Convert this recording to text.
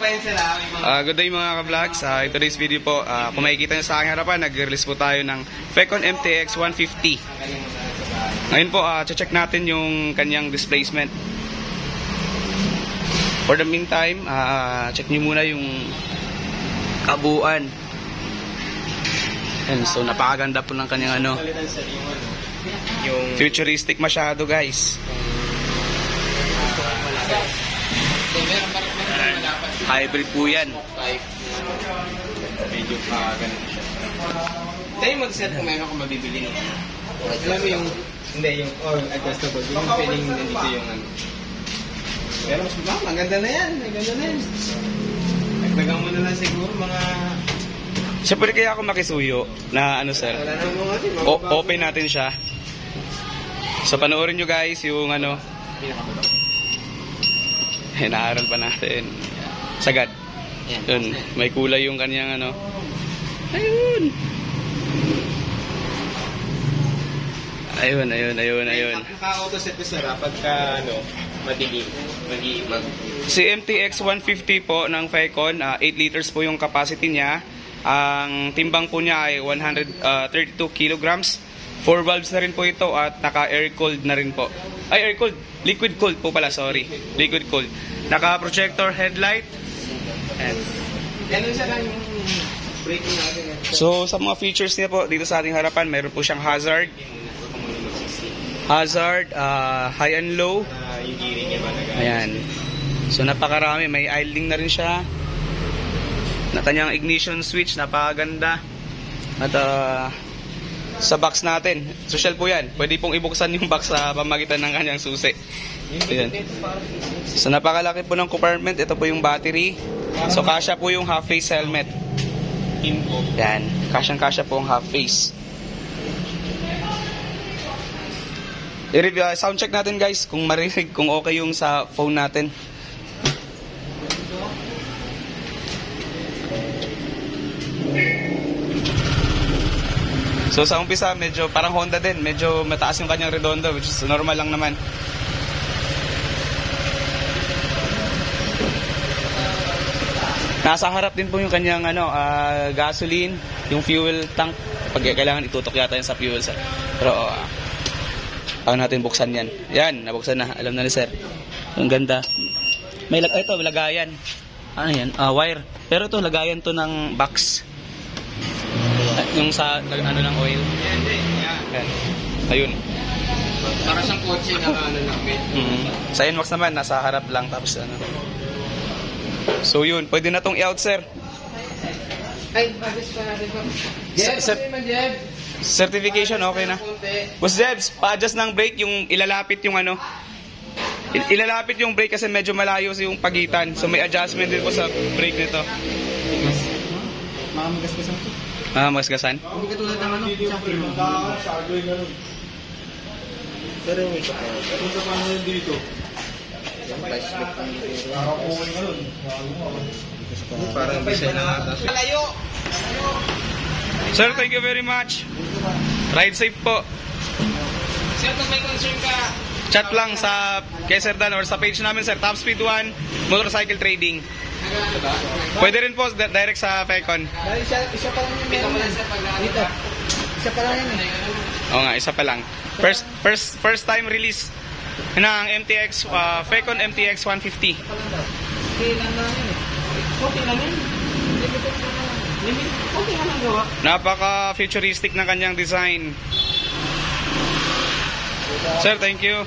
Good day mga ka-vlogs. In today's video po, kung makikita nyo sa aking harapan, nag-release po tayo ng Fecon MTX 150. Ngayon po, check natin yung kanyang displacement. For the meantime, check nyo muna yung kabuuan. And so, napakaganda po ng kanyang ano. Yung futuristic masyado, guys. Hybrid po yan. Medyo ganito siya. Tayo mag-set kung meron kung mabibili nito. Alam mo yung, hindi yung adjustable. Yung feeling nandito yung ano. Pero mas ang ganda na yan. Ang ganda na yan. Nagtagang mo na lang siguro mga... Siyempre kaya ako makisuyo na ano sir. Open natin siya. So panoorin nyo guys yung ano. Inaaral pa natin. Sagad. Yun, may kulay yung kanyang ano. Ayun. Ayun. Naka-auto-set ko sir pagka ano, madilim. Si MTX 150 po ng Fecon, 8 liters po yung capacity niya. Ang timbang po niya ay 132 kilograms. 4 valves na rin po ito at naka-air cooled na rin po. Ay, air cooled. Liquid cooled po pala, sorry. Liquid cooled. Naka-projector headlight. And ganun siya lang yung braking natin. so, sa mga features niya po, dito sa ating harapan, mayroon po siyang hazard. High and low. Yung gearing niya ba na guys? Ayan. So, napakarami. May idling na rin siya. Na kanyang ignition switch, napakaganda. At sa box natin, social po yan. Pwede pong ibuksan yung box sa pamagitan ng kanyang susi. Ayan. So napakalaki po ng compartment. Ito po yung battery. So kasya po yung half face helmet. Yan. Kasyang-kasya po ang half face. Sound check natin guys kung marinig, kung okay yung sa phone natin. So sa umpisa, medyo parang Honda din. Medyo mataas yung kanyang redondo, which is normal lang naman. Nasa harap din po yung kanyang gasoline, yung fuel tank. Pag kailangan itutok yata yan sa fuel sir. Pero paano natin buksan yan? Yan, nabuksan na. Alam na ni sir. Ang ganda. Ito, lagayan. Ano yan? Wire. Pero ito, lagayan to ng box. Yung sa ano ng oil. Yan. Ayun. Para siyang kotse na ano lang. Sa NMAX naman nasa harap lang tapos ano. So yun, pwede na tong i-out sir. Ay, bagis pa natin pa. Jeb, certification okay na. Boss Jebs, pa-adjust ng brake yung ilalapit yung ano. Ilalapit yung brake kasi medyo malayo yung pagitan. So may adjustment din po sa brake nito. Magasgasan ko. Magasgasan? Hindi katulad ng ano, sa akin. Pero may ka. Kung sa paano yun dito? Parang design na ata. Malayo! Sir, thank you very much. Ride safe po. Sir, kung may concern ka, Chat lang sa kay Sir Dan or sa page namin sir, Top Speed 1 Motorcycle Trading. Pwede rin po direct sa Fecon. Isa pa lang yung meron dito. Isa pa lang yun. Oo nga, isa pa lang. First time release ng MTX, Fecon MTX 150. Okay lang namin eh. Okay lang yun. Okay lang gawa. Napaka-futuristic ng kanyang design. Sir, thank you.